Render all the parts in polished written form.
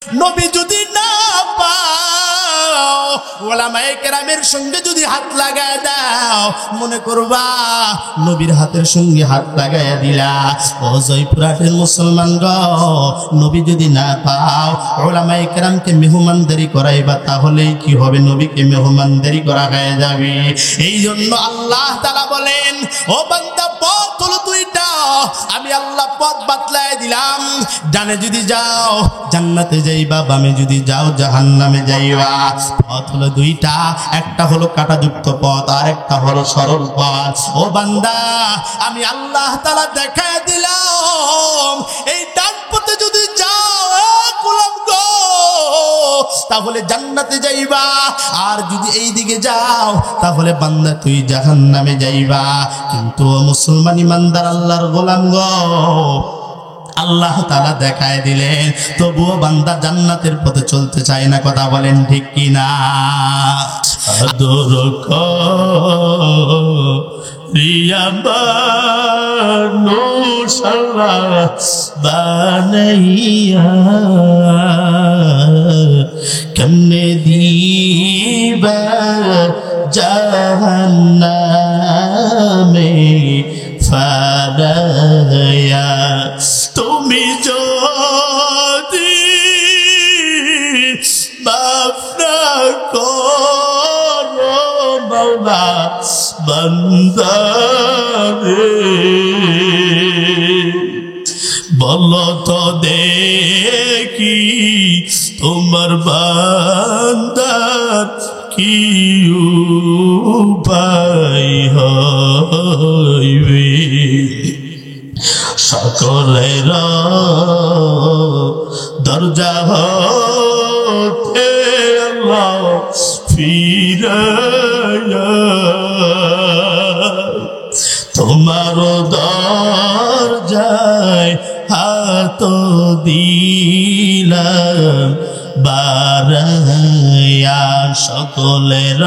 নবী যদি না পাও উলামায়ে কেরামের সঙ্গে যদি হাত লাগায় দাও, মনে করবা নবীর হাতের সঙ্গে হাত লাগাইয়া দিলা। ও জয়পুরহাটের মুসলমান গো, নবী যদি না পাও উলামায়ে কেরামকে মেহমানদারি করাইবা, তাহলেই কি হবে? নবীকে মেহমানদারি করা হয়ে যাবে। এই জন্য আল্লাহ তাআলা বলেন, ও বান্দা পথ হলো দুইটা, আমি আল্লাহ পথ বাতলায় দিলাম। ডানে যদি যাও জান্নাতে যাইবা, বামে যদি যাও জাহান্নামে যাইবা। পথ হলো দুইটা, একটা হলো কাঁটাযুক্ত পথ, আর একটা হলো সরল পথ। ও বান্দা, আমি আল্লাহ তাআলা দেখায় দিলাম, এই ডান পথে যদি যাও গোলাম গো, তাহলে জান্নাতে যাইবা, আর যদি এই দিকে যাও তাহলে বান্দা তুই জাহান্নামে যাইবা। কিন্তু মুসলমান ইমানদার আল্লাহর গোলাম গো, আল্লাহ তাআলা দেখায় দিলেন, তবুও বান্দা জান্নাতের পথে চলতে চায় না। কথা বলেন ঠিক কি না? আদর করিয়া মানুষ বানাইয়া কেমনে দিবা জাহান্নামে ফারায়া। তুমি যদি মাফ না করো মাওলা বান্দারে, বলো তো দেখি তোমার বান্দার কি উপায় হইবে। সকলের দরজা হতে আল্লাহ ফিরায়া তোমার দরজায় হাত দিলাম বারায়া। সকলের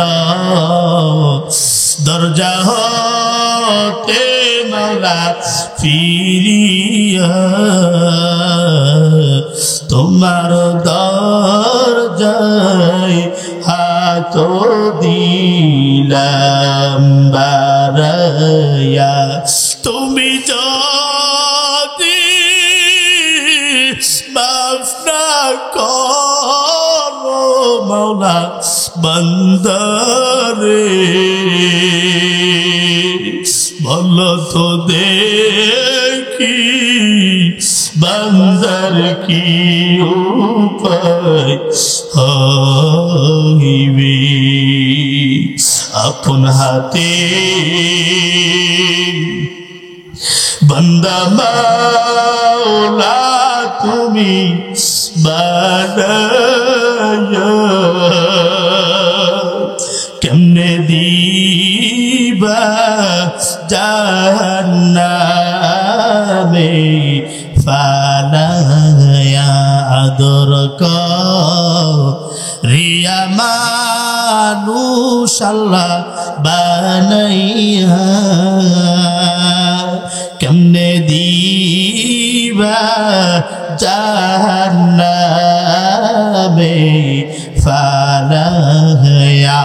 দরজা হতে মাওলা ফিরিয়া তোমার দরজায় হাত দিলাম বারায়া। তুমি যদি মাফ না করো মাওলা বান্দারে, বলো তো দেখি বান্দার কি উপায় হইবে। আপন হাতে বান্দা মাওলা তুমি বানায়া কেমনে দিবা জাহান্নামে ফালায়া। আদর করিয়া মানুষ আল্লাহ বানাইয়া কেমনে দিবা জাহান্নামে ফালায়া।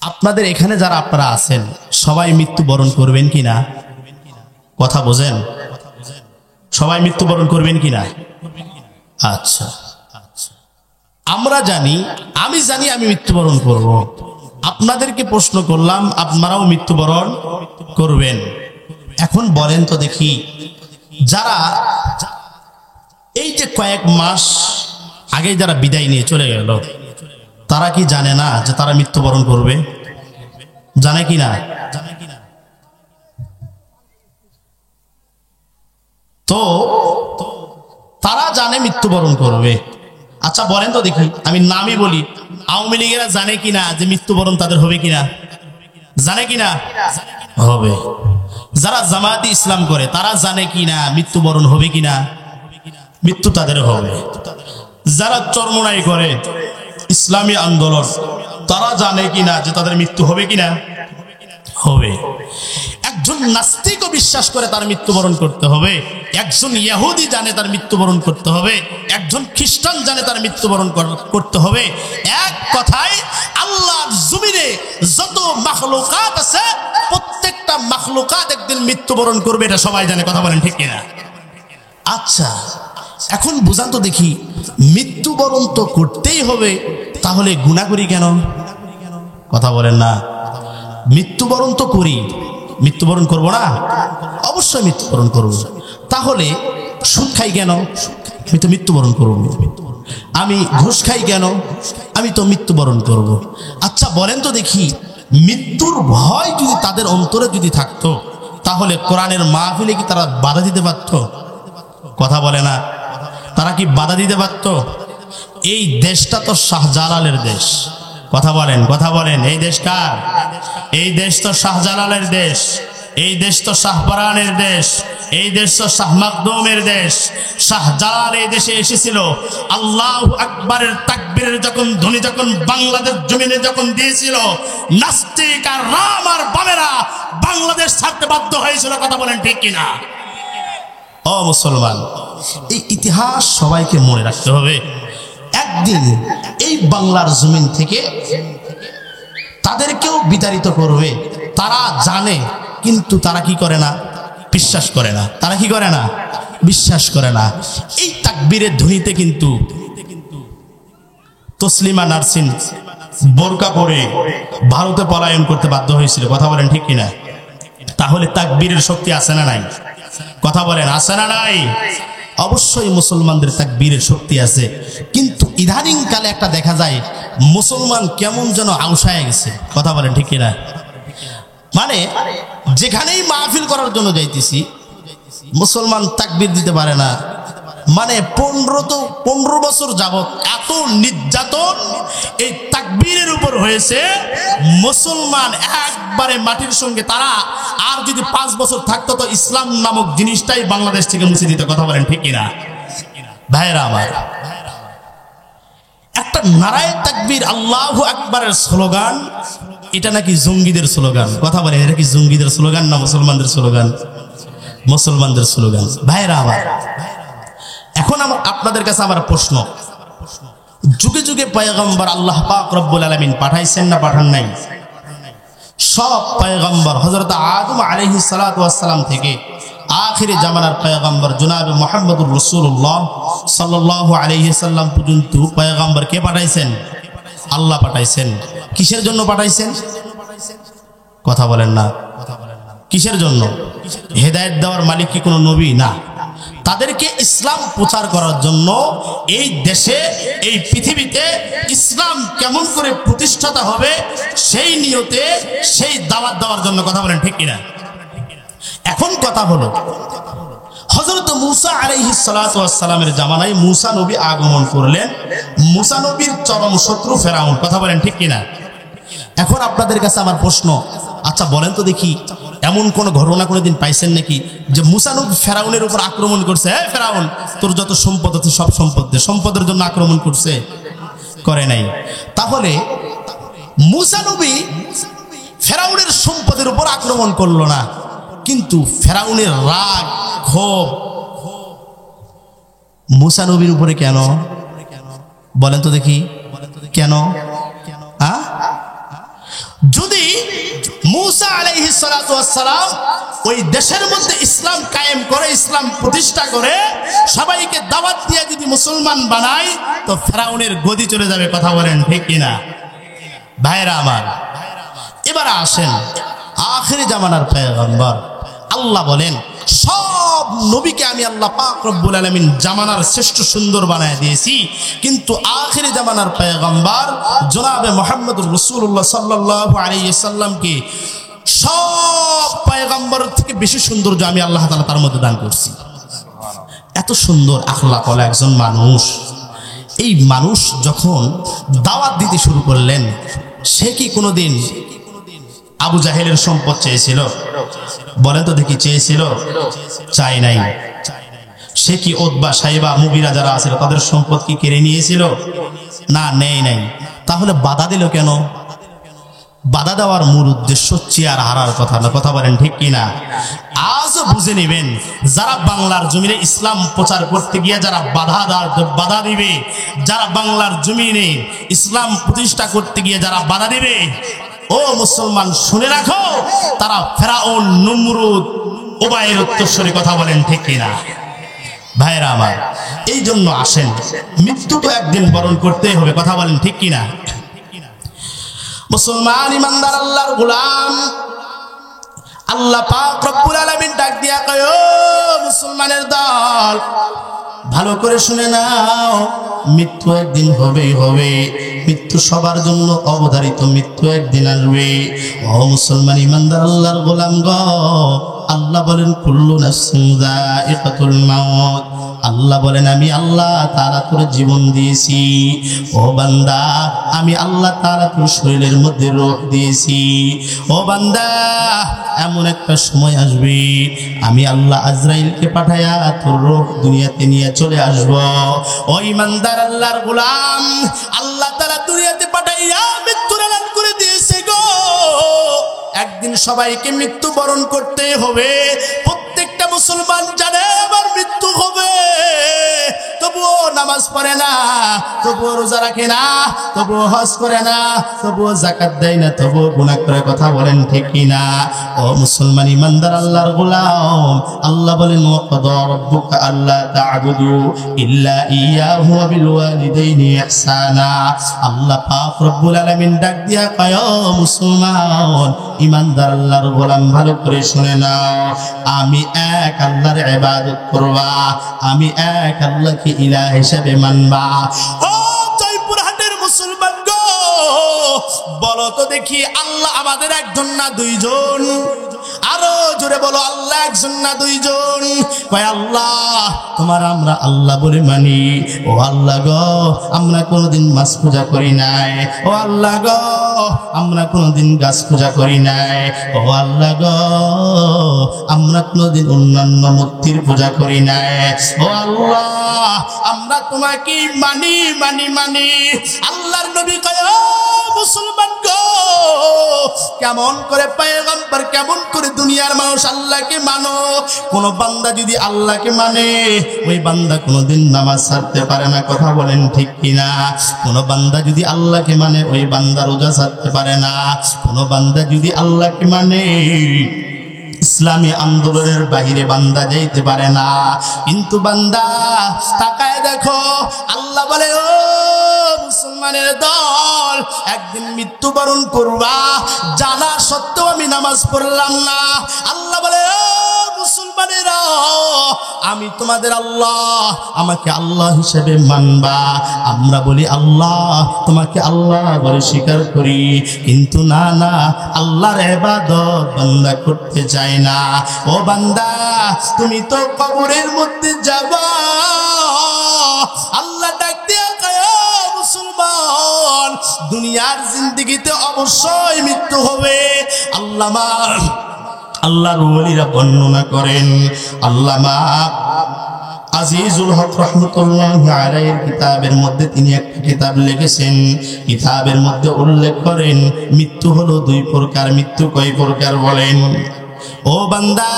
আপনাদের এখানে যারা আপনারা আছেন সবাই মৃত্যুবরণ করবেন কিনা? কথা বোঝেন? সবাই মৃত্যুবরণ করবেন কিনা? আচ্ছা, আমরা জানি, আমি জানি আমি মৃত্যুবরণ করব। আপনাদেরকে প্রশ্ন করলাম, আপনারাও মৃত্যুবরণ করবেন। এখন বলেন তো দেখি, যারা এই যে কয়েক মাস আগে যারা বিদায় নিয়ে চলে গেল, তারা কি জানে না যে তারা মৃত্যুবরণ করবে? জানে কি না? তো তারা জানে মৃত্যুবরণ করবে। আচ্ছা বলেন তো দেখি, আমি নামই বলি, আওয়ামী লীগেরা জানে কিনা যে মৃত্যুবরণ তাদের হবে কিনা? জানে কিনা? হবে। যারা জামায়াতে ইসলাম করে তারা জানে কিনা মৃত্যুবরণ হবে কিনা? মৃত্যু তাদের হবে। যারা চরমোনাই করে ইসলামী আন্দোলন, তারা জানে কিনা যে তাদের মৃত্যু হবে কিনা? হবে। একজন নাস্তিকও বিশ্বাস করে তার মৃত্যুবরণ করতে হবে, একজন ইহুদি জানে তার মৃত্যুবরণ করতে হবে, একজন খ্রিস্টান জানে তার মৃত্যুবরণ করতে হবে। এক কথায় আল্লাহর জমিনে যত মাখলুকাত আছে প্রত্যেকটা মাখলুকাত একদিন মৃত্যুবরণ করবে, এটা সবাই জানে। কথা বলেন ঠিক কিনা? আচ্ছা, এখন বুঝান তো দেখি, মৃত্যুবরণ তো করতেই হবে, তাহলে গুনাহ করি কেন? কথা বলেন না। মৃত্যুবরণ তো করি, মৃত্যুবরণ করব না? অবশ্যই মৃত্যুবরণ করব। তাহলে সুদ খাই কেন? আমি তো মৃত্যুবরণ করব। আমি ঘুষ খাই কেন? আমি তো মৃত্যুবরণ করব। আচ্ছা বলেন তো দেখি, মৃত্যুর ভয় যদি তাদের অন্তরে যদি থাকতো, তাহলে কোরআনের মাহফিলে কি তারা বাধা দিতে পারত? কথা বলে না। তারা কি বাধা দিতে পারত? এই দেশটা তো শাহজালালের দেশ। কথা বলেন, কথা বলেন। এই দেশ কার? এই দেশ তো শাহজালালের দেশ, এই দেশ তো শাহপরানের দেশ, এই দেশ তো শাহ মাকদুমের দেশ। শাহজালাল এই দেশে এসেছিল, আল্লাহু আকবারের তাকবীরের যখন ধ্বনি যখন বাংলাদেশ জমিনে যখন দিয়েছিল, নাস্তিক আর রাম আর বামেরা বাংলাদেশ ছাড়তে বাধ্য হয়েছিল। কথা বলেন ঠিক কিনা? ও মুসলমান, এই ইতিহাস সবাইকে মনে রাখতে হবে। একদিন এই বাংলার জমিন থেকে তাদেরকেও বিতাড়িত করবে। তারা জানে, কিন্তু তারা কি করে না? বিশ্বাস করে না। তারা কি করে না? বিশ্বাস করে না। এই তাকবীরের ধ্বনিতে কিন্তু তসলিমা নার্সিন বোরকা পরে ভারতে পলায়ন করতে বাধ্য হয়েছিল। কথা বলেন ঠিক কিনা? তাহলে তাকবীরের শক্তি আছে না নাই? কথা বলেন, আছে না নাই? অবশ্যই মুসলমানদের তাকবীরের শক্তি আছে, কিন্তু ইদানিং কালে একটা দেখা যায় মুসলমান কেমন যেন আউসায় গেছে। কথা বলেন ঠিক কিনা? মানে যেখানেই মাহফিল করার জন্য যাইতেছি, মুসলমান তাকবীর দিতে পারে না। মানে 15 বছর যাবত এত নির্যাতন এই তাকবীরের উপর হয়েছে, মুসলমান একবারে মাটির সঙ্গে। তারা আর যদি 5 বছর থাকতো তো ইসলাম নামক জিনিসটাই বাংলাদেশ থেকে মুছে দিত। কথা বলেন ঠিক কিনা? ভাইরা আমার, একটা নারায়ে তাকবীর আল্লাহু আকবারের স্লোগান, এটা নাকি জঙ্গিদের স্লোগান। কথা বলেন, এটা কি জঙ্গিদের স্লোগান না মুসলমানদের স্লোগান? মুসলমানদের স্লোগান। ভাইরা আমার, এখন আপনাদের কাছে আমার প্রশ্ন, যুগে যুগে পয়গম্বর আল্লাহ পাক রব্বুল আলামিন পাঠাইছেন না পাঠান নাই? সব পয়গম্বর হযরত আদম আলাইহিস সালাতু ওয়াস সালাম থেকে আখিরি জামানার পয়গম্বর জনাবে মুহাম্মদুর রাসূলুল্লাহ সাল্লাল্লাহু আলাইহি সাল্লাম পর্যন্ত পয়গম্বর কে পাঠাইছেন? আল্লাহ পাঠাইছেন। কিসের জন্য পাঠাইছেন? কথা বলেন না। কিসের জন্য? হেদায়েত দেওয়ার মালিক কি কোনো নবী? না। তাদেরকে ইসলাম প্রচার করার জন্য, এই দেশে এই পৃথিবীতে ইসলাম কেমন করে প্রতিষ্ঠাতা হবে সেই নিয়তে, সেই দাওয়াত দেওয়ার জন্য। কথা বলেন ঠিক কিনা? এখন কথা হলো, হযরত মূসা আলাইহিস সালাতু ওয়াস সালামের জামানায় মূসা নবী আগমন করলেন। মূসা নবীর চরম শত্রু ফেরাউন। কথা বলেন ঠিক কিনা? এখন আপনাদের কাছে আমার প্রশ্ন, আচ্ছা বলেন তো দেখি, এমন কোন ঘটনা কোনোদিন পাইছেন নাকি যে মূসা নবী ফেরাউনের উপর আক্রমণ করছে? হ্যাঁ ফেরাউন, তোর যত সম্পদ আছে সব সম্পদ দে, সম্পদের জন্য আক্রমণ করছে? করে নাই। তাহলে মূসা নবী ফেরাউনের সম্পদের উপর আক্রমণ করলো না, কিন্তু ফেরাউনের রাগ ক্ষোভ মূসা নবীর উপরে কেন? বলেন তো দেখি কেন? যদি মূসা আলাইহিস সালাতু ওয়াস সালাম ওই দেশের মধ্যে ইসলাম কায়েম করে, ইসলাম প্রতিষ্ঠা করে, সবাইকে দাওয়াত দিয়ে যদি মুসলমান বানায়, তো ফেরাউনের গদি চলে যাবে। কথা বলেন ঠিক কিনা? ভাইরা আমার, এবার আসেন আখিরি জামানার পয়গম্বর। আল্লাহ বলেন, সব নবীকে আমি আল্লাহ পাক রব্বুল আলামিন জামানার শ্রেষ্ঠ সুন্দর বানায় দিয়েছি, কিন্তু আখিরি জামানার পয়গম্বর জনাবে মুহাম্মদুর রাসূলুল্লাহ সাল্লাল্লাহু আলাইহি সাল্লামকে সব পয়গম্বরের থেকে বেশি সৌন্দর্য আমি আল্লাহ তাআলা তার মধ্যে দান করছি। এত সুন্দর আখলাক ওয়ালা একজন মানুষ। এই মানুষ যখন দাওয়াত দিতে শুরু করলেন, সে কি কোনোদিন আবু জাহেলের সম্পদ চেয়েছিল? বলেন তো দেখি, চেয়েছিল? চাই নাই। সে কি উতবা সাইবা মুগিরা যারা আছে তাদের সম্পদ কি কেড়ে নিয়েছিল? না, নেই নাই। তাহলে বাধা দিল কেন? বাধা দেওয়ার মূল উদ্দেশ্য চেয়ার হারার কথা না, কথা বলেন ঠিক কিনা? আজও বুঝে নেবেন, যারা বাংলার জমিনে ইসলাম প্রচার করতে গিয়ে যারা বাধা দিবে, যারা বাংলার জমিনে ইসলাম প্রতিষ্ঠা করতে গিয়ে যারা বাধা দিবে, ও মুসলমান শুনে রাখো, তারা ফেরাউন, নমরুদ, উবাইয়ের উত্তরসূরি, কথা বলেন ঠিক কিনা? ভাইরা আমার, এই জন্য আসেন, মৃত্যু তো একদিন বরণ করতেই হবে, কথা বলেন ঠিক কিনা? মুসলমান ইমানদার আল্লাহর গোলাম, আল্লাহ পাক রব্বুল আলামিন ডাক দিয়া কয়, ও মুসলমানের দল, ভালো করে শুনে নাও, মৃত্যু একদিন হবেই হবে। মৃত্যু সবার জন্য অবধারিত, মৃত্যু একদিন আসবে। ও মুসলমান ইমানদার আল্লাহর গোলাম গো, আল্লাহ বলেন কুল্লু নাফসিন যায়িকাতুল মাউত। আল্লাহ বলেন আমি আল্লাহ তাআলা তোর জীবন দিয়েছি। ও বান্দা, আমি আল্লাহ তাআলা তোর শরীরের মধ্যে রূহ দিয়েছি। ও বান্দা, এমন একটা সময় আসবে আমি আল্লাহ আজরাইলকে পাঠায়া তোর রূহ দুনিয়াতে নিয়ে চলে আসব। ও ইমানদার আল্লাহর গোলাম, আল্লাহ তাআলা দুনিয়াতে পাঠাইয়া মৃত্যুর এলান করে দিয়েছে গো। একদিন সবাইকে মৃত্যু বরণ করতে হবে। প্রত্যেকটা মুসলমান জানে আবার মৃত্যু হবে, তবুও নামাজ পড়ে না, তবুও রোজা রাখে না, তবুও হজ করে না, তবুও যাকাত দেয় না, তবুও গুনাহ করে, কথা বলেন ঠিক কিনা? ও মুসলমান ইমানদার আল্লাহর গোলাম, আল্লাহ বলেন ওয়াকাদা রাব্বুকা আল্লা তা'বুদু ইল্লা ইয়াহু ওয়া বিল ওয়ালিদাইনি ইহসানা। আল্লাহ পাক রব্বুল আলামিন ডাক দিয়া কয়, ও মুসলমান ইমানদার আল্লাহর গোলাম, ভালো করে শুনে নাও, আমি এক আল্লাহর ইবাদত করবা, আমি এক আল্লাহকে ইলাহ হিসেবে মানবা। ও জয়পুরহাটের মুসলমান গো, বলো তো দেখি, আল্লাহ আমাদের একজন না দুইজন? আরো জোরে বলো, আল্লাহ একজন না দুইজন? কয় আল্লাহ তোমার আমরা আল্লাহ বলে মানি। ও আল্লাহ গো, আমরা কোনোদিন মাছ পূজা করি নাই। ও আল্লাহ গো, আমরা কোনোদিন গাছ পূজা করি নাই। ও আল্লাহ গো, আমরা কোনোদিন অন্যান্য মূর্তির পূজা করি নাই। ও আল্লাহ, আমরা তোমাকে মানি মানি মানি। আল্লাহর নবী কয়, ও মুসলমান গো, কেমন করে পয়গম্বর, কেমন করে দুনিয়ার মানুষ আল্লাহকে মানো? কোন বান্দা যদি আল্লাহকে মানে, ওই বান্দা কোনোদিন নামাজ ছাড়তে পারে না, কথা বলেন ঠিক কিনা? কোন বান্দা যদি আল্লাহকে মানে, ওই বান্দা রোজা ছাড়তে পারে না। কোন বান্দা যদি আল্লাহকে মানে, ইসলামী আন্দোলনের বাহিরে বান্দা যাইতে পারে না। কিন্তু বান্দা তাকায় দেখো, আল্লাহ বলে, ও মুসলমানের দল, একদিন মৃত্যুবরণ করবা, জানা সত্ত্বেও আমি নামাজ পড়লাম না। আল্লাহ বলে, ও মুসলমানেরা, আমি তোমাদের আল্লাহ, আমাকে আল্লাহ হিসেবে মানবা। আমরা বলি আল্লাহ, তোমাকে আল্লাহ বলে স্বীকার করি, কিন্তু না না, আল্লাহর ইবাদত বান্দা করতে চায় না। ও বান্দা, তুমি তো কবরের মধ্যে যাবা। আল্লাহ ডাক দিয়া কয়, ও মুসলমান, দুনিয়ার জিন্দেগিতে অবশ্যই মৃত্যু হবে। আল্লাহর ওলিরা বর্ণনা করেন, আল্লামা আজিজুল হক রহমতুল্লাহি আলাইহির কিতাবের মধ্যে তিনি একটা কিতাব লিখেছেন। কিতাবের মধ্যে উল্লেখ করেন, মৃত্যু হলো দুই প্রকার। মৃত্যু কয় প্রকার বলেন? ও বান্দা,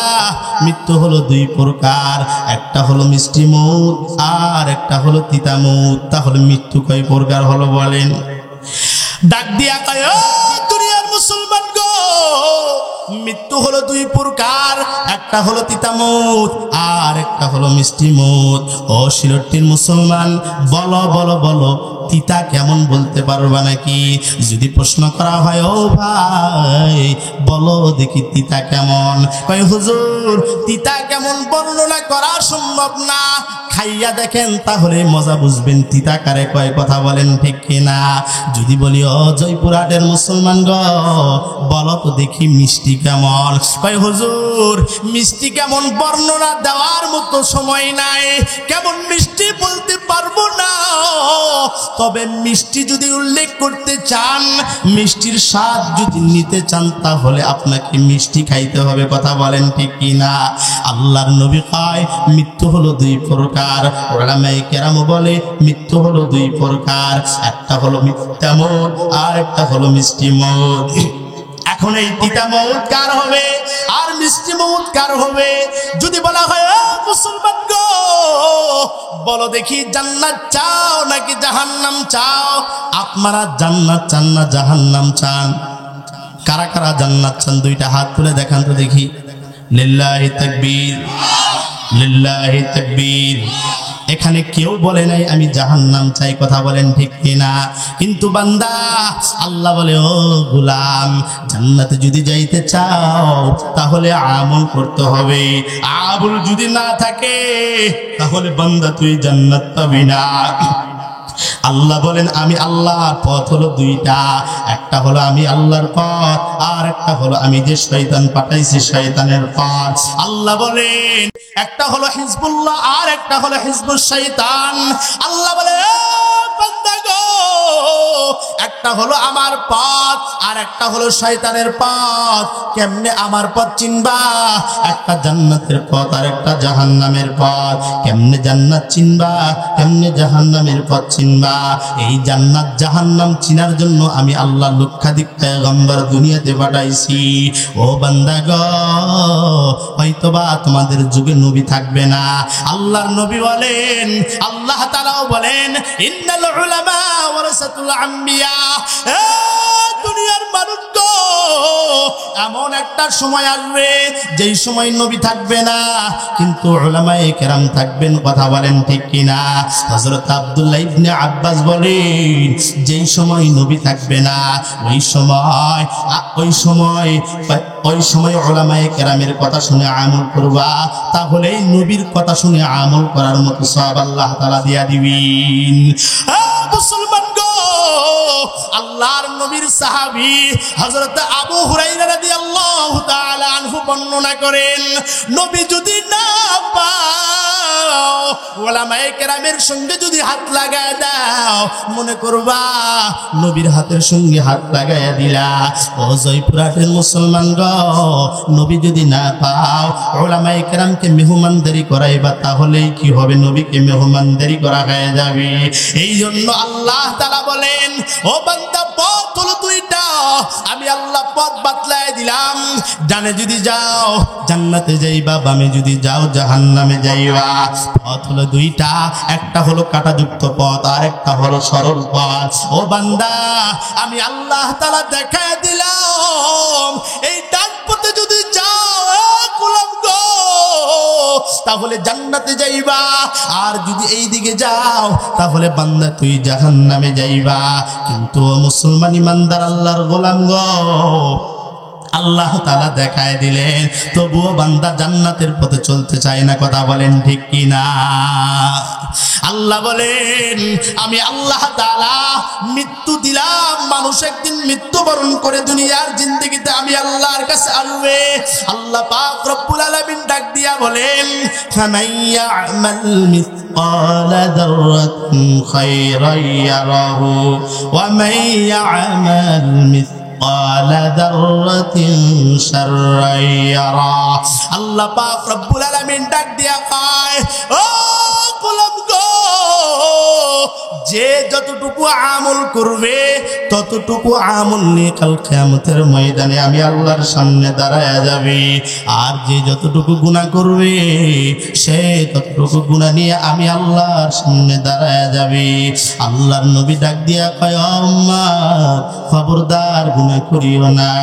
মৃত্যু হলো দুই প্রকার, একটা হলো মিষ্টি মউত, আর একটা হলো তিতা মউত। তাহলে মৃত্যু কয় প্রকার হলো বলেন? ডাক দিয়া কয়, ও দুনিয়ার মুসলমান গো, মৃত্যু হলো দুই প্রকার, একটা হলো তিতা মউত, আর একটা হলো মিষ্টি মউত। ও সিলেটের মুসলমান, বলো বলো বলো, তিতা কেমন বলতে পারবা নাকি? যদি প্রশ্ন করা হয়, ও ভাই বলো দেখি তিতা কেমন? কয় হুজুর, তিতা কেমন বর্ণনা করা সম্ভব না, খাইয়া দেখেন তাহলে মজা বুঝবেন তিতা কারে কয়, কথা বলেন ঠিক কিনা? যদি বলি, ও জয়পুরহাটের মুসলমান গো, বলো তো দেখি মিষ্টি কেমন? কয় হুজুর, মিষ্টি কেমন বর্ণনা দেওয়ার মতো সময় নাই, কেমন মিষ্টি বলতে পারবো না। তবে মিষ্টি যদি উল্লেখ করতে চান, মিষ্টির স্বাদ যদি নিতে চান, তাহলে আপনাকে মিষ্টি খাইতে হবে। কথা বলেন ঠিক কিনা? আল্লাহর নবী কয় মৃত্যু হলো দুই প্রকার। উলামায়ে কেরাম বলে মৃত্যু হলো দুই প্রকার, একটা হলো মিথ্যা মউত আর একটা হলো মিষ্টি মউত। এখন এই তিতা মউত কার হবে আর মিষ্টি মউত কার হবে? যদি বলা হয় ও মুসলমান গো, বলো দেখি জান্নাত চাও নাকি জাহান্নাম চাও? আপনারা জান্নাত চান না জাহান্নাম চান? কারা কারা জান্নাত চান দুইটা হাত তুলে দেখান তো দেখি। লিল্লাহি তাকবীর, লিল্লাহি তাকবীর। এখানে কেউ বলে নাই আমি জাহান্নাম চাই। কথা বলেন ঠিক কিনা? কিন্তু বান্দা আল্লাহ বলে ও গোলাম, জান্নাতে যদি যাইতে চাও তাহলে আমল করতে হবে। আমল যদি না থাকে তাহলে বান্দা তুই জান্নাত পাবি না। আল্লাহ বলেন আমি আল্লাহর পথ হলো দুইটা, একটা হলো আমি আল্লাহর পথ আর একটা হলো আমি যে শয়তান পাঠাইছি শয়তানের পথ। আল্লাহ বলেন একটা হলো হিজবুল্লাহ আর একটা হলো হিজবুশ শয়তান। আল্লাহ বলে বান্দা গো, একটা হলো আমার পথ আর একটা হলো শয়তানের পথ। কেমনে আমার পথ চিনবা? একটা জান্নাতের পথ আর একটা জাহান্নামের পথ। কেমনে জান্নাত চিনবা, কেমনে জাহান্নামের পথ চিনবা? এই জান্নাত জাহান্নাম চিনার জন্য আমি আল্লাহ লক্ষাধিক পয়গম্বর দুনিয়াতে পাঠাইছি। ও বান্দা গো, হয়তোবা তোমাদের যুগে নবী থাকবে না। আল্লাহর নবী বলেন, আল্লাহ তাআলাও বলেন ইন্নাল উলামা ওয়ারাসাতুল আম্বিয়া। দুনিয়ার মানুষ গো, এমন একটা সময় আসবে যেই সময় নবী থাকবে না, কিন্তু উলামায়ে কেরাম থাকবেন। কথা বলেন ঠিক কিনা? হযরত আব্দুল্লাহ ইবনে আব্বাস বলেন যেই সময় নবী থাকবে না ওই সময় উলামায়ে কেরামের কথা শুনে আমল করবা, তাহলে নবীর কথা শুনে আমল করার মতো সওয়াব আল্লাহ তাআলা দিয়া দিবেন। মুসলমান গো, আল্লাহর নবীর সাহাবী হযরত আবু হুরায়রা রাদিয়াল্লাহু তাআলা আনহু বর্ণনা করেন, নবী যদি না পাও, উলামায়ে কেরামের সঙ্গে যদি হাত লাগায় দাও, মনে করবা নবীর হাতের সঙ্গে হাত লাগায়া দিলা। ও জয়পুরহাটের মুসলমান গো, নবী যদি না পাও, উলামায়ে কেরামকে মেহমানদারি করাইবা, তাহলেই কি হবে? নবীকে মেহমানদারি করা হয়ে যাবে। এই জন্য আল্লাহ তাআলা বলেন ও বান্দা, পথ হলো দুইটা, আমি আল্লাহ পথ বাতলায় দিলাম। ডানে যদি যাও জান্নাতে যাইবা, বামে যদি যাও জাহান্নামে যাইবা। পথ হলো দুইটা, একটা হলো কাঁটাযুক্ত পথ আর একটা হলো সরল পথ। ও বান্দা, আমি আল্লাহ তাআলা দেখায় দিলাম, এই ডান পথে যদি যাও গোলাম গো, তাহলে জান্নাতে যাইবা, আর যদি এই দিকে যাও তাহলে বান্দা তুই জাহান্নামে যাইবা। কিন্তু মুসলমান ইমানদার আল্লাহর গোলাম গো, আল্লাহ তাআলা দেখায় দিলেন, তবুও বান্দা জান্নাতের পথে চলতে চায় না। কথা বলেন ঠিক কিনা? আল্লাহ বলেন আমি আল্লাহ তাআলা মৃত্যু দিলাম, মানুষ একদিন মৃত্যুবরণ করে দুনিয়ার জিন্দেগিতে আমি আল্লাহর কাছে আসবে। আল্লাহ পাক রব্বুল আলামিন ডাক দিয়া বলেন, ফামান ইয়া'মাল মিসকালা যাররাতিন খায়রান ইয়ারাহু ওয়া মান ইয়া'মাল মিসকালা যাররাতিন শাররান ইয়ারা। আল্লাহ পাক রব্বুল আলামিন ডাক দিয়া কয়, ও গোলাম গো, যে যতটুকু আমল করবে ততটুকু আমল নিয়ে কাল কিয়ামতের ময়দানে আমি আল্লাহর সামনে দাঁড়ায়া যাবে। আর যে যতটুকু গুনাহ করবে সে ততটুকু গুনাহ নিয়ে আমি আল্লাহর সামনে দাঁড়ায়া যাবে। আল্লাহর নবী ডাক দিয়া কয়, উম্মত খবরদার গুনাহ করিও না,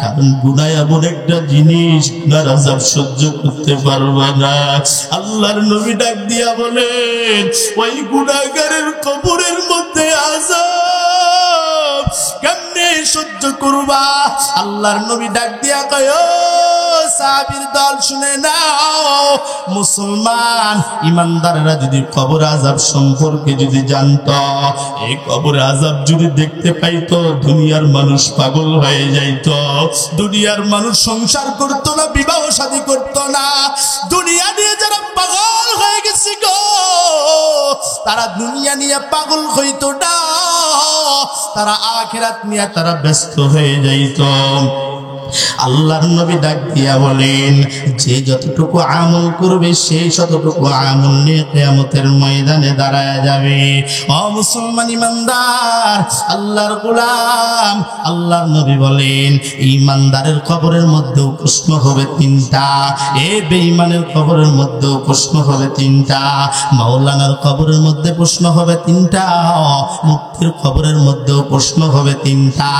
কারণ গুনাহ এমন একটা জিনিস গুনার আযাব সহ্য করতে পারবে না। আল্লাহর নবী ডাক দিয়া বলেন, ওই গুনাহগারের কবরের মধ্যে আযাব কেমনে সহ্য করবা? আল্লাহর নবী ডাক দিয়া কয়, ও সাহাবীর দল শুনে নাও, মুসলমান ইমানদাররা যদি কবর আযাব সম্পর্কে যদি জানতো, এই কবর আযাব যদি দেখতে পাইতো, দুনিয়ার মানুষ পাগল হয়ে যাইতো। দুনিয়ার মানুষ সংসার করতো না, বিবাহ শাদী করতো না। দুনিয়া নিয়ে যারা পাগল হয়ে গেছে গো, তারা দুনিয়া নিয়ে পাগল হইতো না, তারা আখিরাত নিয়ে তারা ব্যস্ত হয়ে যাইতো। আল্লাহর নবী ডাক দিয়া বলেন, যে যতটুকু আমল করবে সে ততটুকু আমল নিয়ে কিয়ামতের ময়দানে দাঁড়ায় যাবে। ও মুসলমান ইমানদার, আল্লাহর গোলাম, আল্লাহর নবী বলেন, ইমানদারের কবরের মধ্যেও প্রশ্ন হবে তিনটা, এ বেঈমানের কবরের মধ্যেও প্রশ্ন হবে তিনটা, মাওলানার কবরের মধ্যে প্রশ্ন হবে তিনটা, মুক্তির কবরের মধ্যেও প্রশ্ন হবে তিনটা।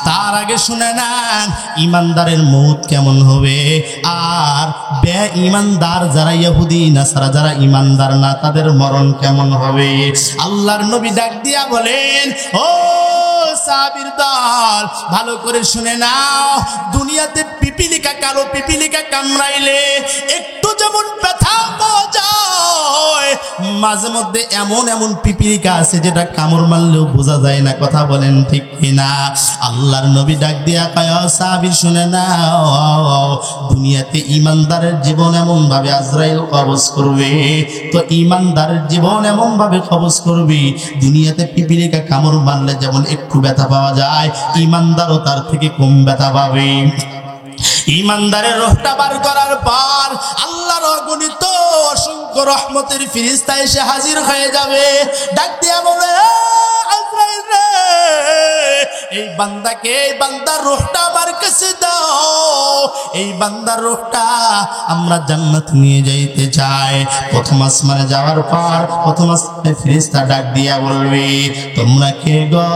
তার আগে শুনে নেন ইমানদারের মৌত কেমন হবে, আর বেঈমানদার যারা ইহুদি নাসারা যারা ইমানদার না তাদের মরণ কেমন হবে। আল্লাহর নবী ডাক দিয়া বলেন, ও সাহাবীর দল, ভালো করে শুনে নাও, দুনিয়াতে পিপিলিকা, কালো পিপিলিকা কামড়াইলে একটু যেমন ব্যথা পাওয়া যায়, মাঝে মধ্যে এমন এমন পিপিলিকা আছে যেটা কামড় মারলেও বোঝা যায় না। কথা বলেন ঠিক কিনা? আল্লাহর নবী ডাক দিয়া কয়, সাহাবী শুনে নাও, দুনিয়াতে ইমানদারের জীবন এমন ভাবে আজরাইল কবজ করবে, তো ইমানদারের জীবন এমন ভাবে কবজ করবে, দুনিয়াতে পিপিলিকা কামড় মারলে যেমন একটু ব্যথা পাওয়া যায়, ইমানদারও তার থেকে কম ব্যথা পাবে। ইমানদারের রূহটা বার করার পর আল্লাহর অগণিত অসংখ্য রহমতের ফেরেশতা এসে হাজির হয়ে যাবে, ডাক দিয়া বলে, আজরাইল রে, এই বান্দাকে, এই বান্দার রূহটা আমার কাছে দাও, এই বান্দার রূহটা আমরা জান্নাত নিয়ে যাইতে চাই। প্রথম আসমানে যাওয়ার পর প্রথম আসমানে ফেরেশতা ডাক দিয়া বলবে, তোমরা কে গো?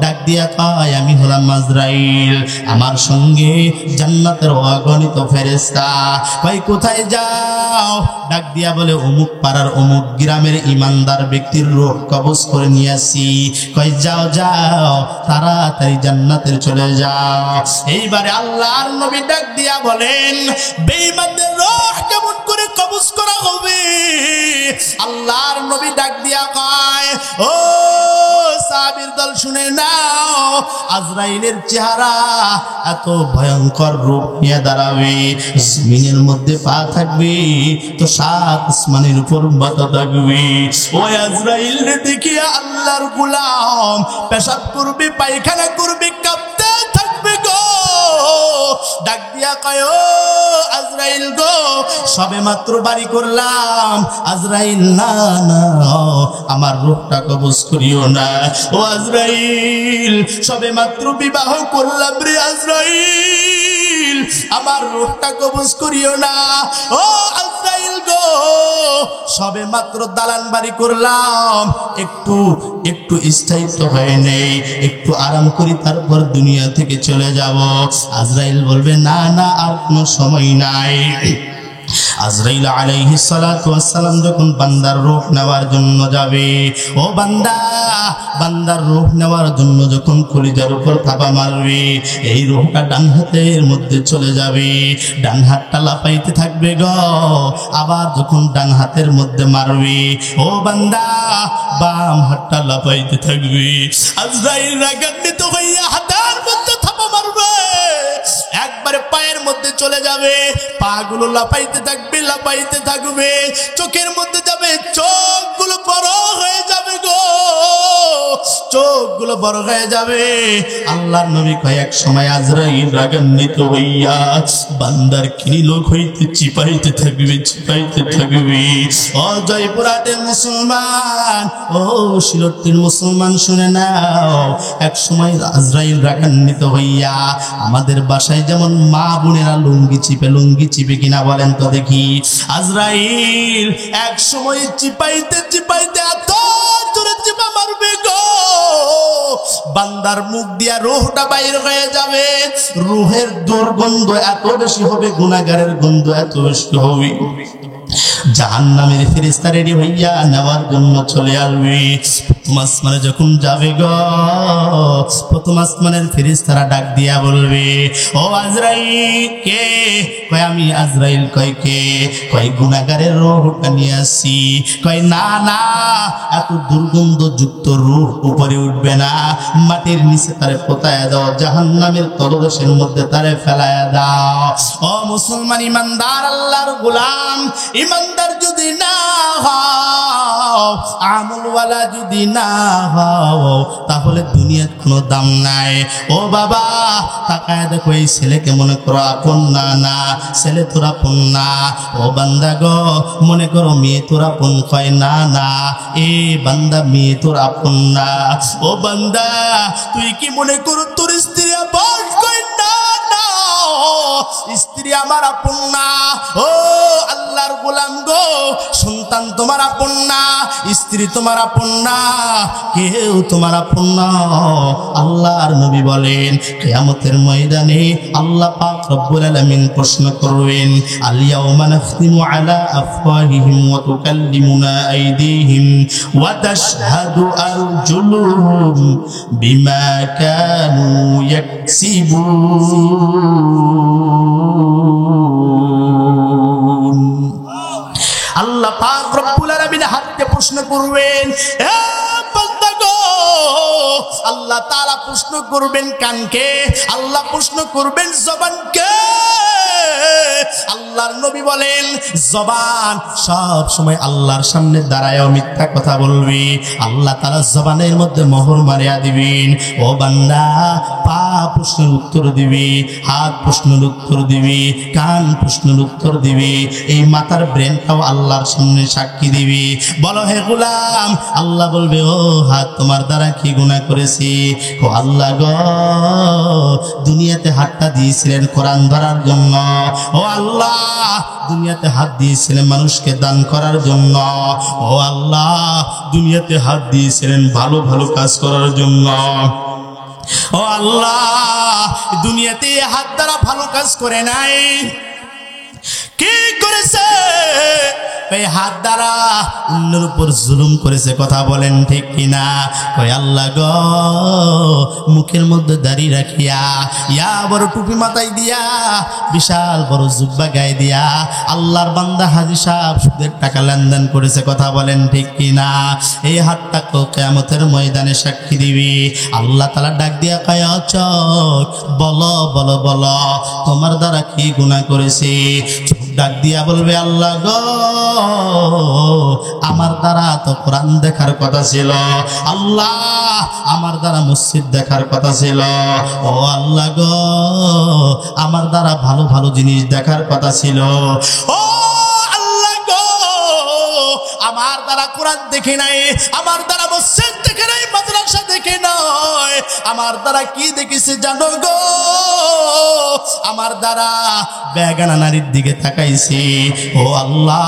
ডাক দিয়া কয়, আমি হলাম আজরাইল, আমার সঙ্গে জান্নাতের অগণিত ফেরেশতা। ভাই কোথায় যাও? ডাক দিয়া বলে, অমুক পাড়ার অমুক গ্রামের ইমানদার ব্যক্তির রূহ কবজ করে নিয়ে আসি। কয় যাও যাও, তাড়াতাড়ি জান্নাতের চলে যাও। এইবারে আল্লাহর নবী ডাক দিয়া বলেন, বেঈমানদের রূহ কেমন করে কবজ করা হবে? আল্লাহর নবী ডাক দিয়া কয়, ও সাহাবীর দল শুনে নাও, আজরাইলের চেহারা এত ভয়ঙ্কর রূপ নিয়ে দাঁড়াবে, জমিনের মধ্যে পা থাকবে তো সাত আসমানের উপর মাথা থাকবে। ওই আজরাইল রে দেখিয়া আল্লাহর গোলাম পেশাব করবে, পায়খানা করবে, কাঁপতে থাকবে গো। ডাক দিয়া কয়, ও আজরাইল গো, সবে মাত্র বাড়ি করলাম। আজরাইল, না না, আমার রূহটা কবজ করিও না। ও আজরাইল, সবে মাত্র বিবাহ করলাম রে আজরাইল, আমার রূহটা কবজ করিও না। ও আজরাইল গো, সবে মাত্র দালান বাড়ি করলাম, একটু একটু স্থায়িত্ব হয় নেই, একটু আরাম করি তারপর দুনিয়া থেকে চলে যাব। আজরাইল বলবে, না না, আর কোনো সময় নাই। আজরাইল আলাইহিস সালাতু ওয়াস সালাম যখন বান্দার রূহ নেওয়ার জন্য যাবে, ও বান্দা, বান্দার রূহ নেওয়ার জন্য যখন কলিজার উপর থাবা মারবে, এই রূহটা ডান হাতের মধ্যে চলে যাবে, ডান হাতটা লাফাইতে থাকবে গো। আবার যখন ডান হাতের মধ্যে মারবে, ও বান্দা, বাম হাতটা লাফাইতে থাকবে। আজরাইল রাগান্বিত হইয়া হাতের মধ্যে থাবা মারবে, একবারে পায়ের মধ্যে চলে যাবে, পাগুলো লাফাইতে থাকবে, লাফাইতে থাকবে, চোখের মধ্যে যাবে, চোখগুলো বড় হয়ে যাবে গো, চোখগুলো বড় হয়ে যাবে। আল্লাহর নবী কয়, এক সময় আজরাইল রাগান্বিত হইয়া বান্দার কিনিলোক হইতে চিপাইতে থাকবে, চিপাইতে থাকবে। ও জয়পুরহাটের মুসলমান, ও শিলটির মুসলমান শুনে নাও, এক সময় আজরাইল রাগান্বিত হইয়া আমাদের বাসায় যেমন মা বোনেরা লুঙ্গি চিপে কিনা বলেন তো দেখি, আজরাইল এক সময় চিপাইতে চিপাইতে এত জোরে চিপা মারবে গো, বান্দার মুখ দিয়া রূহটা বাইর হয়ে যাবে। রূহের দুর্গন্ধ এত বেশি হবে, গুনাহগারের গন্ধ এত বেশি হবে, জাহান্নামের ফেরেশতা রেডি হইয়া নেওয়ার জন্য চলে আসবে। প্রথম আসমানে যখন যাবে গো, প্রথম আসমানের ফেরেশতারা ডাক দিয়া বলবে, ও আজরাইল কে? কয় আমি আজরাইল। কয় কে? কয় গুনাহগারের রূহটা নিয়ে আসি। কয় না না, এত দুর্গন্ধযুক্ত রূহ উপরে উঠবে না, মাটির নিচে তারে পোতায়া দাও, জাহান্নামের তলদেশের মধ্যে তারে ফেলায়া দাও। ও মুসলমান ইমানদার, আল্লাহর গোলাম ইমানদার যদি না হও, আমলওয়ালা যদি না হও, তাহলে দুনিয়ার কোনো দাম নাই। ও বাবা, তাকায় দেখো এই ছেলেকে মনে করো আপন না, না ছেলে তোর আপন না। ও বান্দা গো, মনে করো মেয়ে তোর আপন। কয় না না, এ বান্দা মেয়ে তোর আপন না। ও বান্দা, তুই কি মনে করো তোর স্ত্রী আপন? কয় না না, স্ত্রী আমার আপন না। ও আল্লাহর গোলাম গো, সন্তান তোমার আপন না, স্ত্রী তোমার আপন না, কেউ তোমার আপন না। আল্লাহর নবী বলেন, কিয়ামতের ময়দানে আল্লাহ পাক রব্বুল আলামিন প্রশ্ন করবেন, আল ইয়াউমা নাখতিমু আলা আফওয়াহিহিম ওয়া তুকাল্লিমুনা আইদিহিম ওয়া তাশহাদু আরজুলুহুম বিমা কানু ইয়াকসিবুন। আল্লাহ পাক রব্বুল আলামিন হাতকে প্রশ্ন করবেন, এ বান্দা গো, আল্লাহ তাআলা প্রশ্ন করবেন কানকে, আল্লাহ প্রশ্ন করবেন জবানকে। আল্লাহর নবী বলেন, জবান সব সময় আল্লাহর সামনে দাঁড়ায়ও মিথ্যা কথা বলবি, আল্লাহ তাআলা জবানের মধ্যে মোহর মারিয়া দিবেন। ও বান্দা, পা প্রশ্নের উত্তর দিবি, হাত প্রশ্নের উত্তর দিবি, কান প্রশ্নের উত্তর দিবি, এই মাথার ব্রেনটাও আল্লাহর সামনে সাক্ষী দিবি। বলো হে গোলাম, আল্লাহ বলবে, ও হাত তোমার দ্বারা কি গুনাহ করেছি? ও আল্লাহ গো, দুনিয়াতে হাতটা দিয়েছিলেন কোরআন ধরার জন্য। ও আল্লাহ, দুনিয়াতে হাত দিয়েছিলেন মানুষকে দান করার জন্য। ও আল্লাহ, দুনিয়াতে হাত দিয়েছিলেন ভালো ভালো কাজ করার জন্য। ও আল্লাহ, দুনিয়াতে হাত দ্বারা ভালো কাজ করে নাই, কি করেছে? এই হাত দ্বারা অন্যের উপর জুলুম করেছে। কথা বলেন ঠিক কিনা? কই আল্লাহ গো, মুখের মধ্যে দাড়ি রাখিয়া, ইয়া বড় টুপি মাথায় দিয়া, বিশাল বড় জুব্বা গায়ে দিয়া আল্লাহর বান্দা হাজী সাহেব সুদের টাকা লেনদেন করেছে। কথা বলেন ঠিক কিনা? এই হাতটা তো কিয়ামতের ময়দানে সাক্ষী দিবি। আল্লাহ তাআলা ডাক দিয়া কয়, চোখ বলো বলো বলো, তোমার দ্বারা কি গুনাহ করেছি? চোখ ডাক দিয়া বলবে, আল্লাহ গো, আমার দ্বারা তো কোরআন দেখার কথা ছিল, আল্লাহ আমার দ্বারা মসজিদ দেখার কথা ছিল, ও আল্লাহ গো, আমার দ্বারা ভালো ভালো জিনিস দেখার কথা ছিল, ও আল্লাহ গো, আমার দ্বারা কোরআন দেখে নাই, আমার দ্বারা মসজিদ দেখে নাই, মাদ্রাসা দেখে নয়, আমার দ্বারা কি দেখেছে জানো গো? আমার দ্বারা বেগানা নারীর দিকে তাকাইছে। ও আল্লাহ,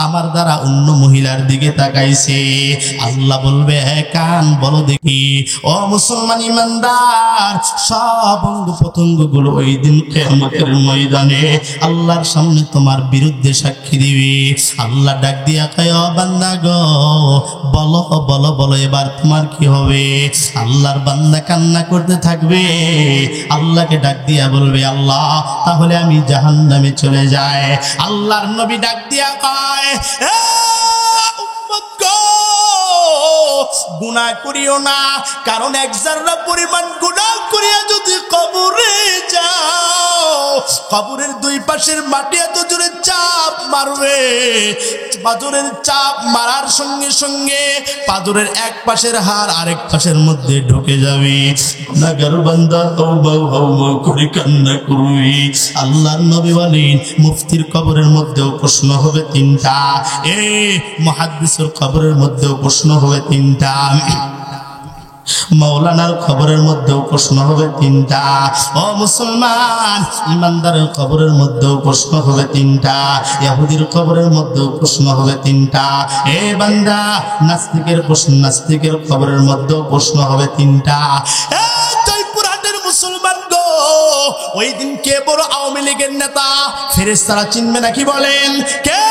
আমার দ্বারা অন্য মহিলার দিকে তাকাইছে। আল্লাহ বলবে, কান বলো দেখি। ও মুসলমান ইমানদার, সব অঙ্গ প্রত্যঙ্গ গুলো ওই দিন কিয়ামতের ময়দানে আল্লাহর সামনে তোমার বিরুদ্ধে সাক্ষী দিবে। আল্লাহ ডাক দিয়া কয়, ও বান্দা গো, বলো বলো বলো, এবার তোমার কি হবে? আল্লাহর বান্দা কান্না করতে থাকবে। আল্লাহকে ডাক দিয়া বলবে, আল্লাহ তাহলে আমি জাহান্নামে চলে যাই। আল্লাহর নবী ডাক দিয়া কয়, উম্মত গো, গুনাহ করিও না, কারণ এক জাররা পরিমাণ গুনাহ করিয়া যদি কবরে যাও, কবরের দুই পাশের মাটি এত জোরে চাপ মারবে, পাথরের চাপ মারার সঙ্গে সঙ্গে পাথরের এক পাশের হাড় আরেক পাশের মধ্যে ঢুকে যাবে। গুনাহগার বান্দা তওবা তওবা করে কান্না করবি। আল্লাহর নবী বলেন, মুফতির কবরের মধ্যেও প্রশ্ন হবে তিনটা, মুহাদ্দিসের কবরের মধ্যেও প্রশ্ন হবে তিনটা, মাওলানার কবরের মধ্যেও প্রশ্ন হবে তিনটা। ও মুসলমান ইমানদারের কবরের মধ্যেও প্রশ্ন হবে তিনটা, ইহুদির কবরের মধ্যেও প্রশ্ন হবে তিনটা। এ বান্দা, নাস্তিকের কবরের মধ্যেও প্রশ্ন হবে তিনটা। জয়পুরহাটের মুসলমান গো, ওই দিন কে বড় আওয়ামী লীগের নেতা ফেরেশতারা চিনবে নাকি বলেন? কে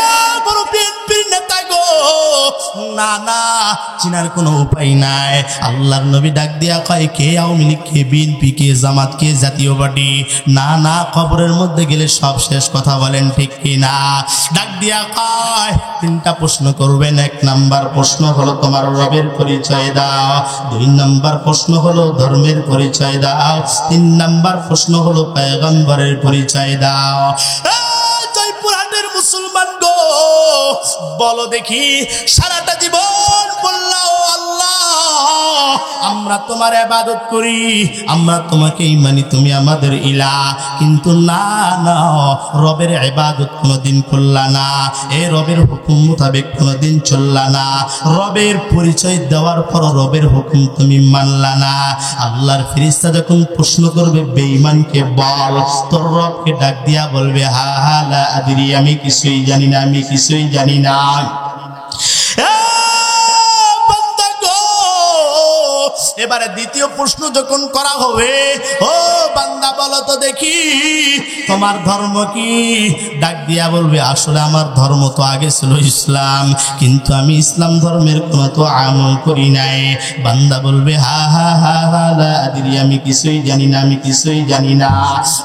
বড় বিএনপির নেতা গো, না না, চিনার কোনো উপায় নাই। আল্লাহর নবী ডাক দিয়া কয়, কে আওয়ামী লীগ, কে বিএনপি, কে জামাত, কে জাতীয় পার্টি? না না, কবরের মধ্যে গেলে সব শেষ। কথা বলেন ঠিক কি না? ডাক দিয়া কয়, তিনটা প্রশ্ন করবেন। এক নাম্বার প্রশ্ন হলো তোমার রবের পরিচয় দাও, 2 নাম্বার প্রশ্ন হলো ধর্মের পরিচয় দাও, 3 নাম্বার প্রশ্ন হলো পয়গম্বরের পরিচয় দাও। জয়পুরহাটের মুসলমান গো, বলো দেখি, সারাটা জীবন বললাও আল্লাহ আমরা তোমার ইবাদত করি, আমরা তোমাকেই মানি, তুমি আমাদের ইলাহ, কিন্তু না না, রবের ইবাদত কোনোদিন করলা না, এই রবের হুকুম মোতাবেক কোনোদিন চললা না, রবের পরিচয় দেওয়ার পর রবের হুকুম তুমি মানলা না। আল্লাহর ফেরেশতা যখন প্রশ্ন করবে বেঈমানকে, বল তোর রবকে ডাক দিয়া বলবে, হা হা লা আদরি, আমি কিছুই জানি না, আমি কিছুই জানি না। এবারে দ্বিতীয় প্রশ্ন যখন করা হবে, ও বান্দা বলো তো দেখি তোমার ধর্ম কি? ডাক দিয়া বলবে, আসলে আমার ধর্ম তো আগে ছিল ইসলাম, কিন্তু আমি ইসলাম ধর্মের কোনো তো আমল করি নাই। বান্দা বলবে, হা হা হা হা লা আদরি, আমি কিছুই জানি না, আমি কিছুই জানি না।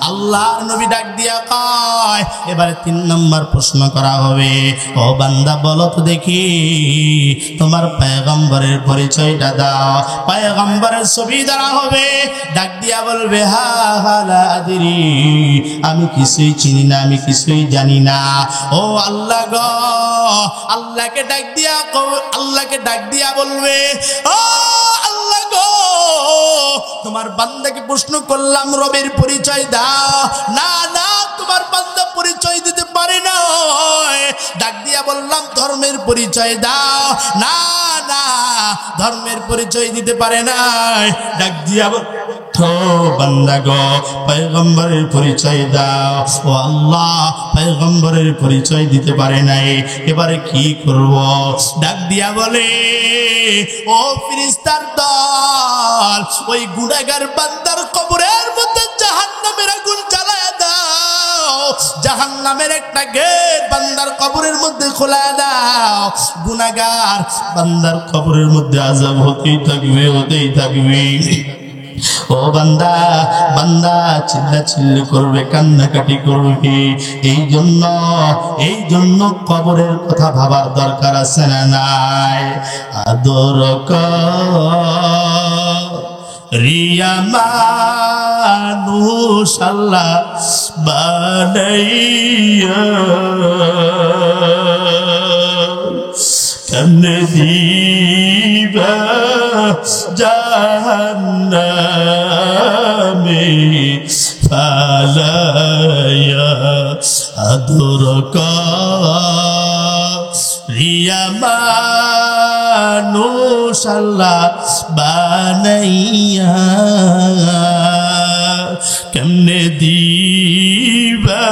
আল্লাহর নবী ডাক দিয়া কয়, এবারে 3 নম্বর প্রশ্ন করা হবে, ও বান্দা বলো তো দেখি তোমার পয়গম্বরের পরিচয়টা দাও। পয়গম্বরের ছবি ধরা হবে, ডাক দিয়া বলবে, হা হা লা আদরি, আমি কিছুই চিনি না, আমি কিছুই জানি না। ও আল্লাহ গো, আল্লাহকে ডাক দিয়া বলবে, ও আল্লাহ গো, তোমার বান্দাকে প্রশ্ন করলাম রবের পরিচয় দাও, না না, তোমার বান্দা পরিচয় দিতে পারে না। ডাক দিয়া বললাম ধর্মের পরিচয় দাও, না না, ধর্মের পরিচয় দিতে পারে না। ডাক দিয়া তো বান্দা গো, পয়গম্বরের পরিচয় দাও। ও আল্লাহ, পয়গম্বরের পরিচয় দিতে পারে নাই, এবারে কি করব? ডাক দিয়া বলে, ও ফেরেশতার দল, ওই গুনাহগার বান্দার কবরের মধ্যে জাহান্নামের আগুন জ্বালায়া দাও, জাহান্নামের একটা গেট বান্দার কবরের মধ্যে খোলা দাও। গুনাহগার বান্দার কবরের মধ্যে আযাব হতেই থাকবে, হতেই থাকবে। ও বান্দা, বান্দা চিল্লাচিল্লি করবে, কান্নাকাটি করবে। এই জন্য কবরের কথা ভাবার দরকার আছে না নাই? আদর রিয়া মানুষ আল্লাহ বানাইয়া, কেমনে দিবা জাহান্নামে ফালাইয়া। আদর রিয়া মানুষ আল্লাহ বানাইয়া, কেমনে দিবা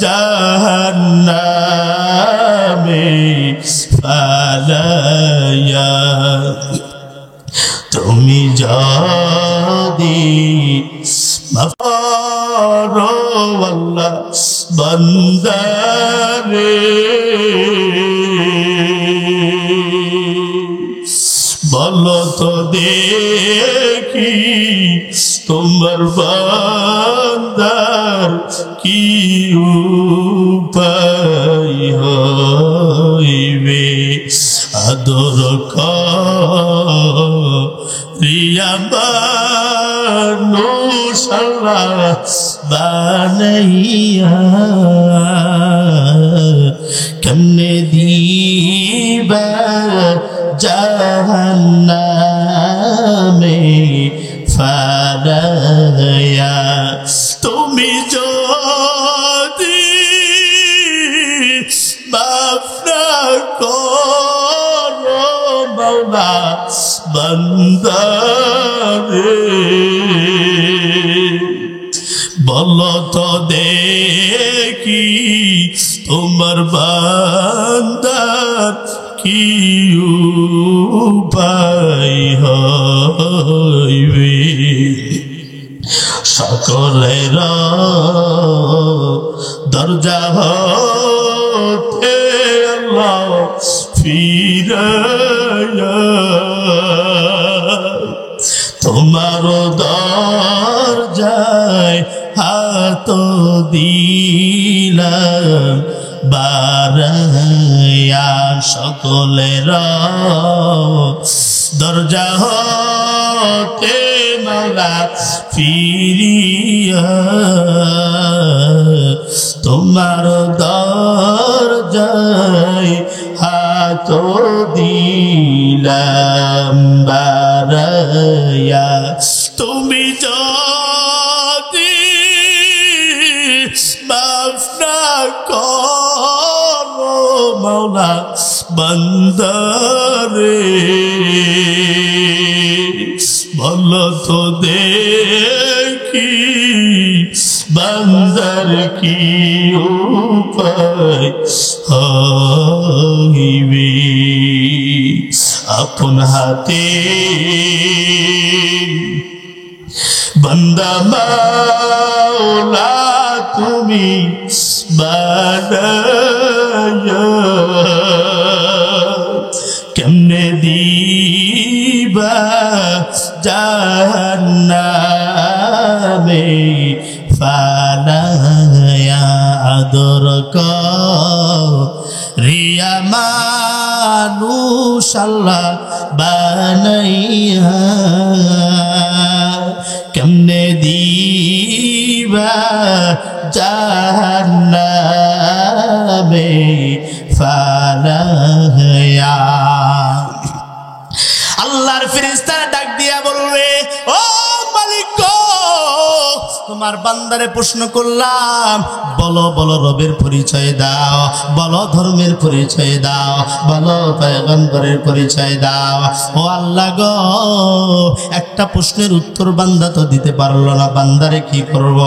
জাহান্নামে ফালাইয়া। তুমি যদি মাফ করো আল্লাহ বান্দারে, বলো তো দেখি তোমার বান্দার কি উপায় হইবে। আদর রিয়া মানুষ আল্লাহ বানাইয়া, কেমনে দিবা জাহান্নামে ফালাইয়া। তুমি যদি মাফ না করো মাওলা বান্দারে, বলো তো দেখি তোমার বান্দার কি উপায় হইবে। সকলের দরজা হতে ফিরাইয়া তোমার দরজায় হাত দিলাম বারাইয়া সকলের দরজা হতে মাওলা ফিরিয়া তোমার দরজায় হাত দিলাম বারাইয়া তুমি যদি মাফ না করো মাওলা বান্দারে বলো তো দেখি বান্দার কি উপায় হইবে আপন হাতে বান্দা মাওলা তুমি বানায়া কেমনে দিবা জাহান্নামে ফালায়া আদর রিয়া মানুষ আল্লাহ বানাইয়া কেমনে দিবা জাহান্নামে ফালায়া আল্লাহর ফেরেশতারা ডাক দিয়া বলবে ও মালিক তোমার বান্দারে প্রশ্ন করলাম বলো বলো রবের পরিচয় দাও বলো ধর্মের পরিচয় দাও বলো পয়গম্বরের পরিচয় দাও ও আল্লাহ গো একটা প্রশ্নের উত্তর বান্দা তো দিতে পারলো না বান্দারে কি করব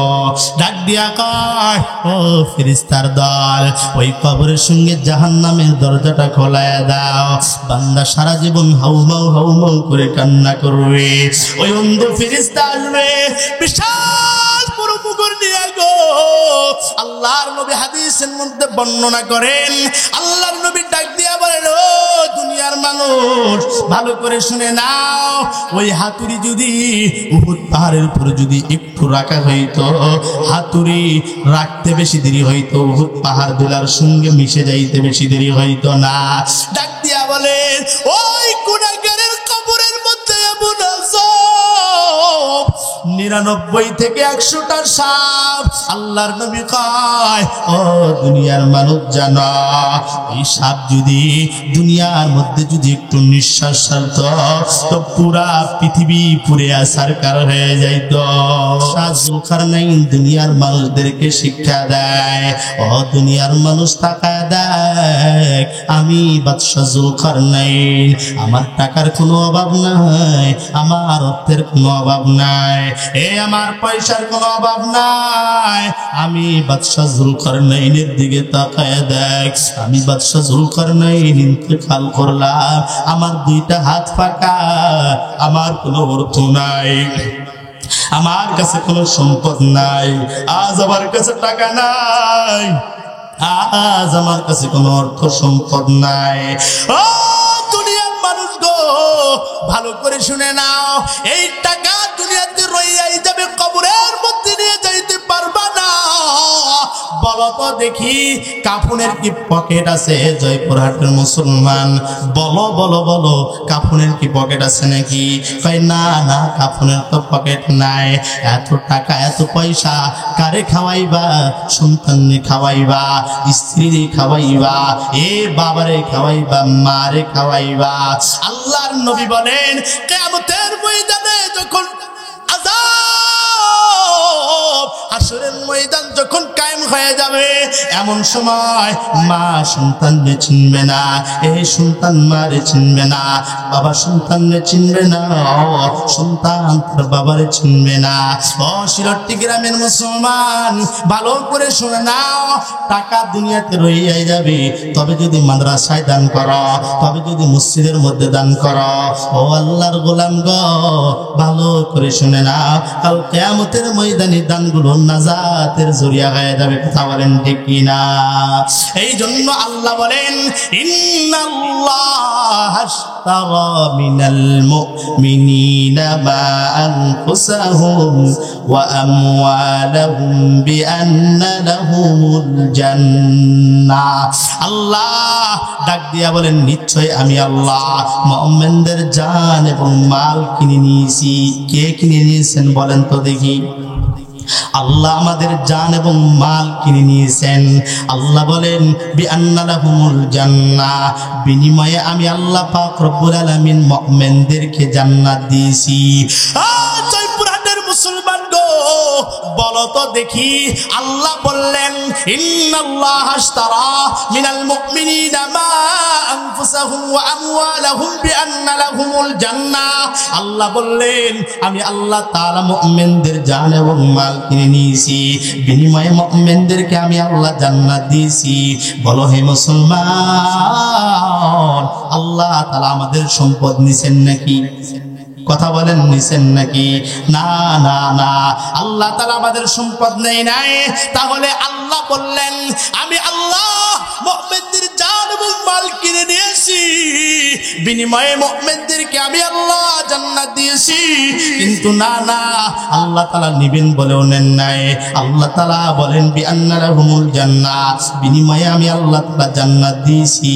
ডাক দিয়া কয় ও ফেরেশতার দল ওই কবরের সঙ্গে জাহান্নামের দরজাটা খোলায়া দাও বান্দা সারা জীবন হাউমাউ করে কান্না করবে ওই অন্ধ ফেরেশতা আসবে বিশাল পুরো মুগুর নিয়ে গো আল্লাহর নবী হাদিসের মধ্যে বর্ণনা করেন আল্লাহর নবী ডাক দিয়া বলেন ও দুনিয়ার মানুষ ভালো করে শুনে নাও ওই হাতুড়ি যদি উহুদ পাহাড়ের উপরে যদি একটু রাখা হইতো হাতুড়ি রাখতে বেশি দেরি হইতো উহুদ পাহাড় দুলার সঙ্গে মিশে যাইতে বেশি দেরি হইতো না ডাক দিয়া বলেন ওই গুনাহগারের কবরের মধ্যে এমন আযাব 99 থেকে 100টা সাপ আল্লাহর নবী কয় ও দুনিয়ার মানুষ জানো এই সাপ যদি দুনিয়ার মধ্যে যদি একটু নিঃশ্বাস ছাড়তো তো পুরা পৃথিবী পুড়ে ছারখার হয়ে যাইতো জুলকারনাইন দুনিয়ার মানুষদেরকে শিক্ষা দেয় ও দুনিয়ার মানুষ তাকায় দেখ আমি বাদশা জুলকারনাইন আমার টাকার কোনো অভাব নাই আমার অর্থের কোনো অভাব নাই এ আমার পয়সার কোনো অভাব নাই আমি বাদশা জুলকারনাইনের দিকে তাকায় দেখ আমি বাদশা জুলকারনাইন ইন্তেকাল করলাম আমার দুইটা হাত ফাঁকা আমার কোনো অর্থ নাই আমার কাছে কোনো সম্পদ নাই আজ আমার কাছে টাকা নাই আজ আমার কাছে কোনো অর্থ সম্পদ নাই ও দুনিয়ার মানুষ গো ভালো করে শুনে নাও এই টাকা দুনিয়াতে রইয়াই যাবে কবরের মধ্যে নিয়ে যাইতে পারবা না বলো তো দেখি কাফনের কি পকেট আছে জয়পুরহাটের মুসলমান বলো বলো বলো কাফনের কি পকেট আছে নাকি কয় না না কাফনের তো পকেট নাই এত টাকা এত পয়সা কারে খাওয়াইবা সন্তানরে খাওয়াইবা স্ত্রীরে খাওয়াইবা এ বাবারে খাওয়াইবা মারে খাওয়াইবা আল্লাহর নবী বলেন কিয়ামতের ময়দানে যখন হাসরের ময়দান যখন কায়েম হয়ে যাবে এমন সময় মা সন্তানকে চিনবে না এই সন্তান মারে চিনবে না বাবা সন্তানকে চিনবে না সন্তান তার বাবারে চিনবে না ও সিলেটি গ্রামের মুসলমান ভালো করে শুনে নাও টাকা দুনিয়াতে রইয়াই যাবে তবে যদি মাদ্রাসায় দান করো তবে যদি মসজিদের মধ্যে দান করো ও আল্লাহর গোলাম গো ভালো করে শুনে নাও কাল কিয়ামতের ময়দানে দানগুলো নাজাতের জরিয়া হয়ে যাবে। কথা বলেন ঠিক কিনা? এই জন্য আল্লাহ বলেন ইন্নাল্লাহ আশতারা মিনাল মুমিনিনা মা আনফুসাহুম ওয়া আমওয়ালাহুম বিআন্না লাহুমুল জান্নাহ। আল্লাহ ডাক দিয়া বলেন নিশ্চয় আমি আল্লাহ মুমিনদের জান এবং মাল কিনে নিয়েছি। কে কিনে নিয়েছেন বলেন তো দেখি? আল্লাহ আমাদের জান এবং মাল কিনে নিয়েছেন। আল্লাহ বলেন বিআন্না লাহুমুল জান্নাহ, বিনিময়ে আমি আল্লাহ পাক রব্বুল আলামিন মুমিনদেরকে জান্নাত দিয়েছি। জয়পুরহাটের মুসলমান গো, বলো তো দেখি, আল্লাহ বললেন ইন্নাল্লাহ আশতারা মিনাল মুমিনিনা মা আনফুসাহুম ওয়া আমওয়ালাহুম বিআন্না লাহুমুল জান্নাহ। আল্লাহ বললেন আমি আল্লাহ তাআলা মুমিনদের জান এবং মাল কিনে নিয়েছি, বিনিময়ে মুমিনদেরকে আমি আল্লাহ জান্নাত দিয়েছি। বলো হে মুসলমান, আল্লাহ তাআলা আমাদের সম্পদ নিছেন নাকি? কথা বলেন নিছেন নাকি? না না না, আল্লাহ তাআলা আমাদের সম্পদ নেই নাই। তাহলে আল্লাহ বললেন আমি আল্লাহ মুমিনদের জান এবং মাল কিনে নিয়েছি, বিনিময়ে মুমিনদেরকে আমি আল্লাহ জান্নাত দিয়েছি। কিন্তু না না, আল্লাহ তাআলা নিবেন বলেও নেন নাই। আল্লাহ তাআলা বলেন বিআন্না লাহুমুল জান্নাহ, বিনিময়ে আমি আল্লাহ তাআলা জান্নাত দিয়েছি।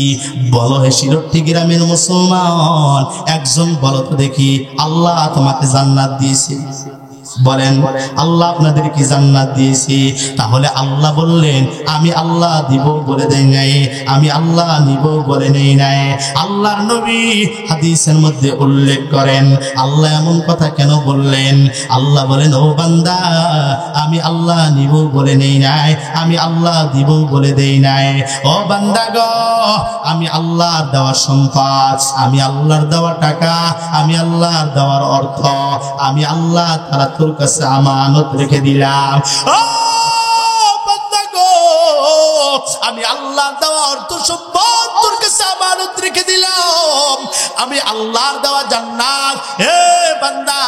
বলো হে শিরোটি গ্রামের মুসলমান, একজন বলো তো দেখি আল্লাহ তোমাকে জান্নাত দিয়েছে? বলেন আল্লাহ আপনাদেরকে জান্নাত দিয়েছি। তাহলে আল্লাহ বললেন আমি আল্লাহ দিব বলে দেই নাই, আমি আল্লাহ নিব বলে নেই নাই। আল্লাহর নবী হাদিসের মধ্যে উল্লেখ করেন আল্লাহ এমন কথা কেন বললেন? আল্লাহ বলেন ও বান্দা, আমি আল্লাহ নিব বলে নেই নাই, আমি আল্লাহ দিব বলে দেই নাই। ও বান্দা গো, আমি আল্লাহর দেওয়া সম্পদ, আমি আল্লাহর দেওয়া টাকা, আমি আল্লাহর দেওয়ার অর্থ, আমি আল্লাহ তাআলা তোর কাছে আমানত রেখে দিলাম। ও বান্দা গো, আমি আল্লাহ দেওয়া অর্থ সম্পদ তোর কাছে আমানত রেখে দিলাম। আমি আল্লাহর দেওয়া জান্নাত হে বান্দা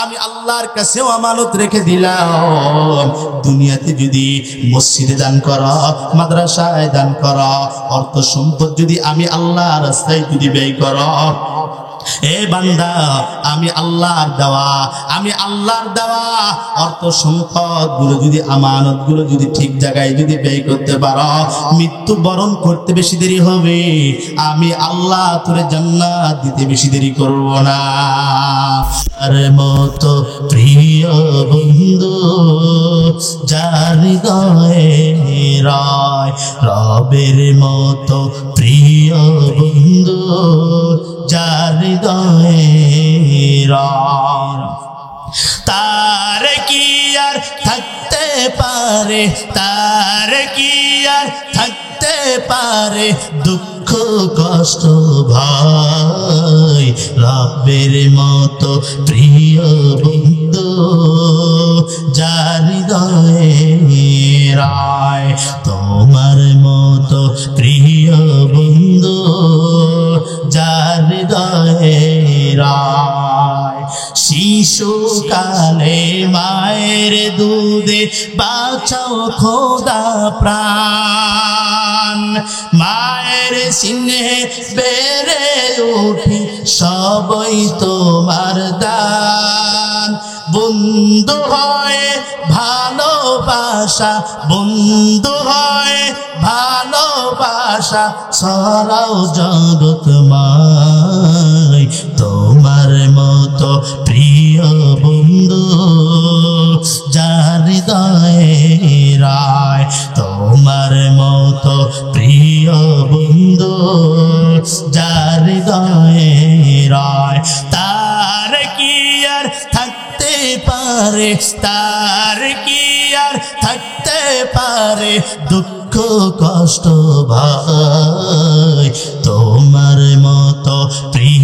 আমি আল্লাহর কাছেও আমানত রেখে দিলাম। দুনিয়াতে যদি মসজিদে দান করো, মাদ্রাসায় দান করো, অর্থ সম্পদ যদি আমি আল্লাহর রাস্তায় যদি ব্যয় করো, এ বান্দা আমি আল্লাহর দেওয়া, আমি আল্লাহর দেওয়া অর্থ সম্পদ গুলো যদি আমানত গুলো যদি ঠিক জায়গায় যদি ব্যয় করতে পারো, মৃত্যু বরণ করতে বেশি দেরি হবে, আমি আল্লাহ তোরে জান্নাত দিতে বেশি দেরি করব না। আর মতো প্রিয় বন্ধু যার হৃদয়ে রয়, রবের মতো প্রিয় বন্ধু যার হৃদয়ে রয়, তার কি আর থাকতে পারে, তার কি আর থাকতে পারে দুঃখ কষ্ট ভয়। রবের মতো প্রিয় বন্ধু যার হৃদয়ে রয়, তোমার মতো প্রিয় বন্ধু যার হৃদয়ে রয়। শিশুকালে মায়ের দুধে বাঁচাও খোদা প্রাণ, মায়ের স্নেহে বেড়ে উঠি সবই তোমার দান। বন্ধু হয় ভালোবাসা, বন্ধু হয় ভালোবাসা, ছড়াও জগৎময়। তোমার মতো প্রিয় বন্ধু যার হৃদয়ে রয়, তোমার মতো প্রিয় বন্ধু যার হৃদয়ে রয়, তার কি আর থাকতে পারে, তার কি আর থাকতে পারে দুঃখ কষ্ট ভয়। তোমার মতো প্রিয়